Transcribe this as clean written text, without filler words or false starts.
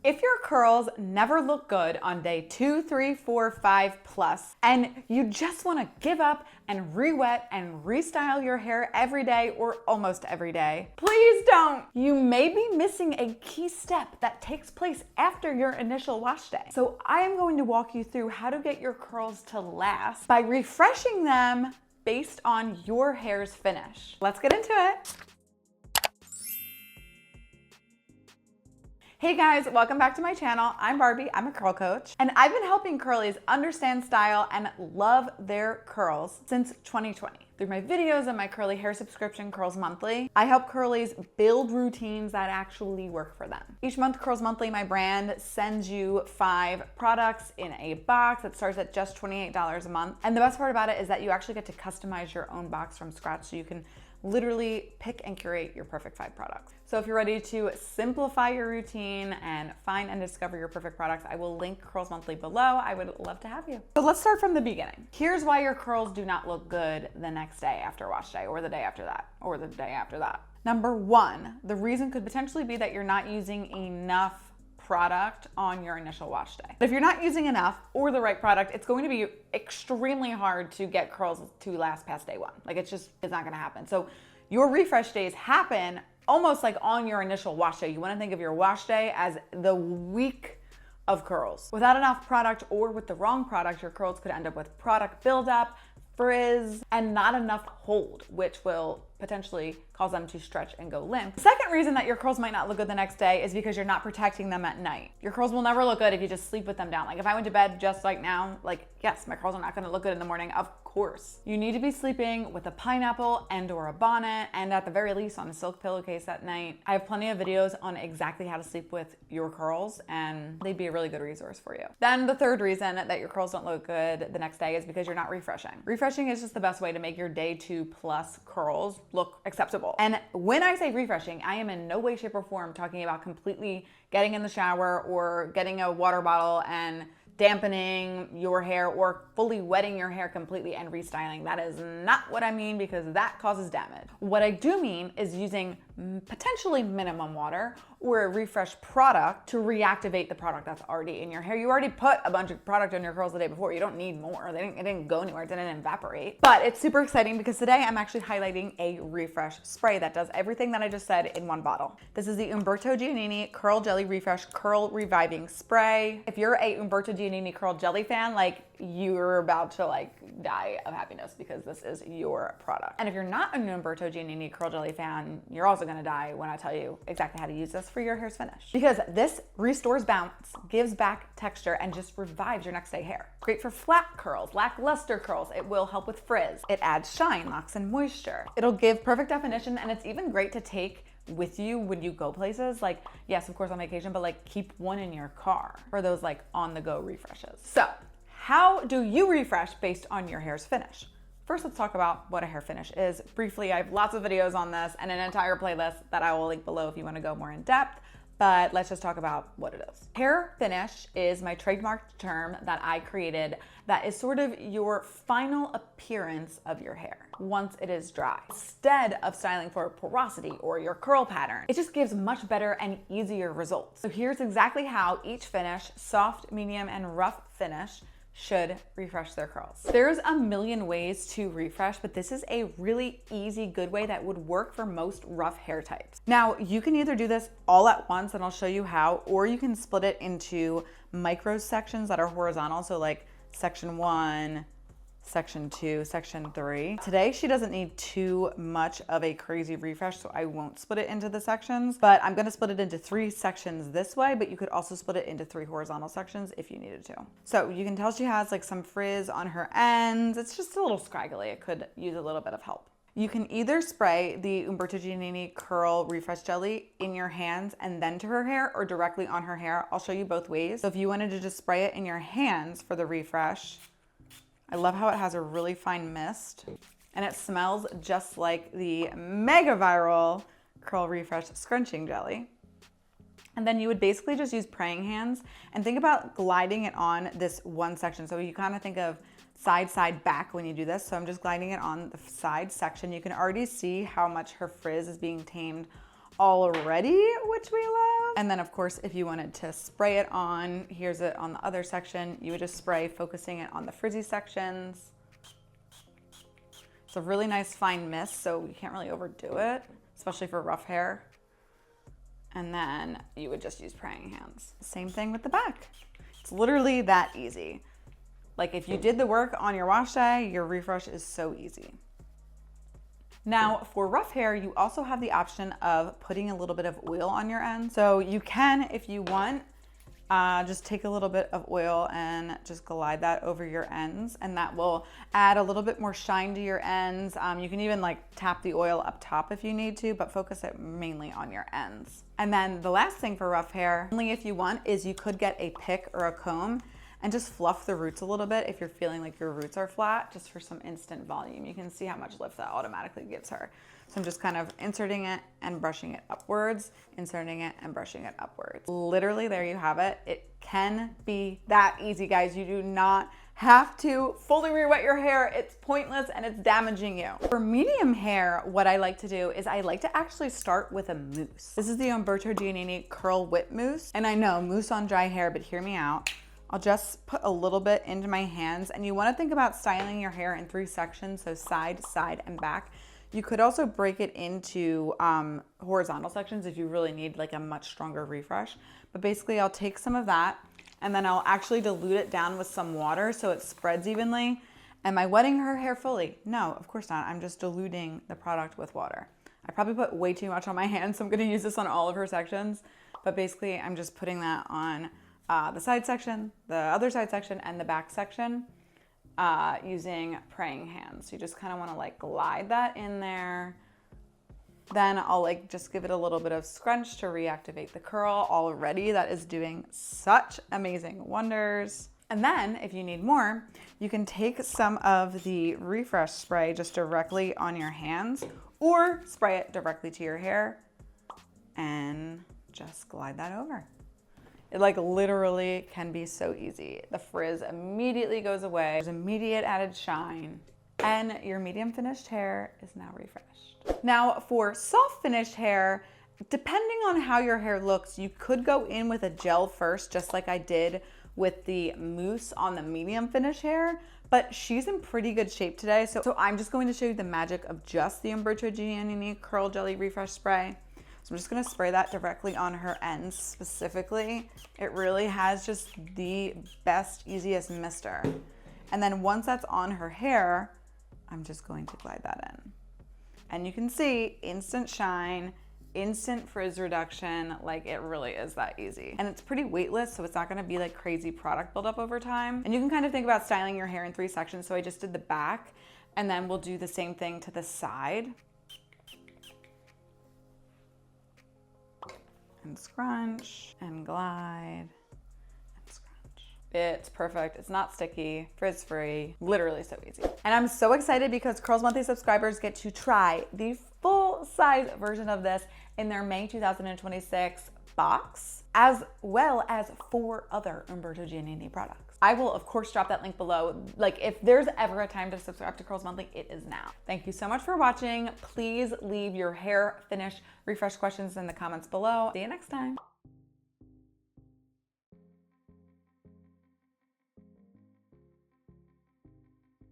If your curls never look good on day 2, 3, 4, 5 plus, and you just want to give up and re-wet and restyle your hair every day or almost every day, please don't. You may be missing a key step that takes place after your initial wash day. So I am going to walk you through how to get your curls to last by refreshing them based on your hair's finish. Let's get into it. Hey guys, welcome back to my channel. I'm Barbie, I'm a curl coach, and I've been helping curlies understand style and love their curls since 2020. Through my videos and my curly hair subscription, Curls Monthly, I help curlies build routines that actually work for them. Each month, Curls Monthly, my brand, sends you 5 products in a box that starts at just $28 a month. And the best part about it is that you actually get to customize your own box from scratch, so you can literally pick and curate your perfect 5 products. So if you're ready to simplify your routine and find and discover your perfect products, I will link Curls Monthly below. I would love to have you. So let's start from the beginning. Here's why your curls do not look good the next day after wash day, or the day after that, or the day after that. Number 1, the reason could potentially be that you're not using enough product on your initial wash day. If you're not using enough or the right product, it's going to be extremely hard to get curls to last past day 1. Like it's not gonna happen. So your refresh days happen almost like on your initial wash day. You wanna think of your wash day as the week of curls. Without enough product or with the wrong product, your curls could end up with product buildup, frizz, and not enough hold, which will potentially cause them to stretch and go limp. The second reason that your curls might not look good the next day is because you're not protecting them at night. Your curls will never look good if you just sleep with them down. Like if I went to bed just like now, like yes, my curls are not gonna look good in the morning, of course. You need to be sleeping with a pineapple and or a bonnet, and at the very least on a silk pillowcase at night. I have plenty of videos on exactly how to sleep with your curls, and they'd be a really good resource for you. Then the third reason that your curls don't look good the next day is because you're not refreshing. Refreshing is just the best way to make your day 2 plus curls look acceptable. And when I say refreshing, I am in no way, shape, or form talking about completely getting in the shower or getting a water bottle and dampening your hair or fully wetting your hair completely and restyling. That is not what I mean, because that causes damage. What I do mean is using potentially minimum water or a refresh product to reactivate the product that's already in your hair. You already put a bunch of product on your curls the day before. You don't need more. It didn't go anywhere. It didn't evaporate. But it's super exciting because today I'm actually highlighting a refresh spray that does everything that I just said in one bottle. This is the Umberto Giannini Curl Jelly Refresh Curl Reviving Spray. If you're a Umberto Giannini Curl Jelly fan, like you're about to like die of happiness because this is your product. And if you're not an Umberto Giannini Curl Jelly fan, you're also gonna die when I tell you exactly how to use this for your hair's finish. Because this restores bounce, gives back texture, and just revives your next day hair. Great for flat curls, lackluster curls. It will help with frizz. It adds shine, locks in moisture. It'll give perfect definition, and it's even great to take with you when you go places. Like, yes, of course on vacation, but like keep one in your car for those like on the go refreshes. So how do you refresh based on your hair's finish? First, let's talk about what a hair finish is. Briefly, I have lots of videos on this and an entire playlist that I will link below if you want to go more in depth, but let's just talk about what it is. Hair finish is my trademarked term that I created that is sort of your final appearance of your hair once it is dry. Instead of styling for porosity or your curl pattern, it just gives much better and easier results. So here's exactly how each finish, soft, medium, and rough finish, should refresh their curls. There's a million ways to refresh, but this is a really easy, good way that would work for most rough hair types. Now, you can either do this all at once, and I'll show you how, or you can split it into micro sections that are horizontal. So like section 1, section 2, section 3. Today, she doesn't need too much of a crazy refresh, so I won't split it into the sections, but I'm gonna split it into 3 sections this way, but you could also split it into 3 horizontal sections if you needed to. So you can tell she has like some frizz on her ends. It's just a little scraggly. It could use a little bit of help. You can either spray the Umberto Giannini Curl Refresh Jelly in your hands and then to her hair, or directly on her hair. I'll show you both ways. So if you wanted to just spray it in your hands for the refresh, I love how it has a really fine mist, and it smells just like the mega viral Curl Refresh Scrunching Jelly. And then you would basically just use praying hands and think about gliding it on this one section. So you kind of think of side, side, back when you do this. So I'm just gliding it on the side section. You can already see how much her frizz is being tamed already, which we love. And then of course, if you wanted to spray it on, here's it on the other section, you would just spray, focusing it on the frizzy sections. It's a really nice fine mist, so you can't really overdo it, especially for rough hair. And then you would just use praying hands. Same thing with the back. It's literally that easy. Like if you did the work on your wash day, your refresh is so easy. Now for rough hair, you also have the option of putting a little bit of oil on your ends. So you can, if you want, just take a little bit of oil and just glide that over your ends, and that will add a little bit more shine to your ends. You can even like tap the oil up top if you need to, but focus it mainly on your ends. And then the last thing for rough hair, only if you want, is you could get a pick or a comb and just fluff the roots a little bit if you're feeling like your roots are flat, just for some instant volume. You can see how much lift that automatically gives her. So I'm just kind of inserting it and brushing it upwards, inserting it and brushing it upwards. Literally, there you have it. It can be that easy, guys. You do not have to fully re-wet your hair. It's pointless and it's damaging you. For medium hair, what I like to do is I like to actually start with a mousse. This is the Umberto Giannini Curl Whip Mousse. And I know, mousse on dry hair, but hear me out. I'll just put a little bit into my hands, and you want to think about styling your hair in 3 sections, so side, side, and back. You could also break it into horizontal sections if you really need like a much stronger refresh. But basically I'll take some of that and then I'll actually dilute it down with some water so it spreads evenly. Am I wetting her hair fully? No, of course not. I'm just diluting the product with water. I probably put way too much on my hands, so I'm gonna use this on all of her sections. But basically I'm just putting that on the side section, the other side section, and the back section using praying hands. So you just kind of want to like glide that in there. Then I'll like just give it a little bit of scrunch to reactivate the curl. Already that is doing such amazing wonders. And then if you need more, you can take some of the refresh spray just directly on your hands, or spray it directly to your hair and just glide that over. It like literally can be so easy. The frizz immediately goes away. There's immediate added shine, and your medium finished hair is now refreshed. Now for soft finished hair, depending on how your hair looks, you could go in with a gel first, just like I did with the mousse on the medium finished hair, but she's in pretty good shape today. So I'm just going to show you the magic of just the Umberto Giannini Curl Jelly Refresh Spray. So I'm just gonna spray that directly on her ends specifically. It really has just the best, easiest mister. And then once that's on her hair, I'm just going to glide that in. And you can see instant shine, instant frizz reduction, like it really is that easy. And it's pretty weightless, so it's not gonna be like crazy product buildup over time. And you can kind of think about styling your hair in 3 sections. So I just did the back, and then we'll do the same thing to the side. And scrunch and glide and scrunch. It's perfect. It's not sticky, frizz free, literally so easy. And I'm so excited because Curls Monthly subscribers get to try the full size version of this in their May 2026 box, as well as 4 other Umberto Giannini products. I will of course drop that link below. Like if there's ever a time to subscribe to Curls Monthly, it is now. Thank you so much for watching. Please leave your hair finish refresh questions in the comments below. See you next time.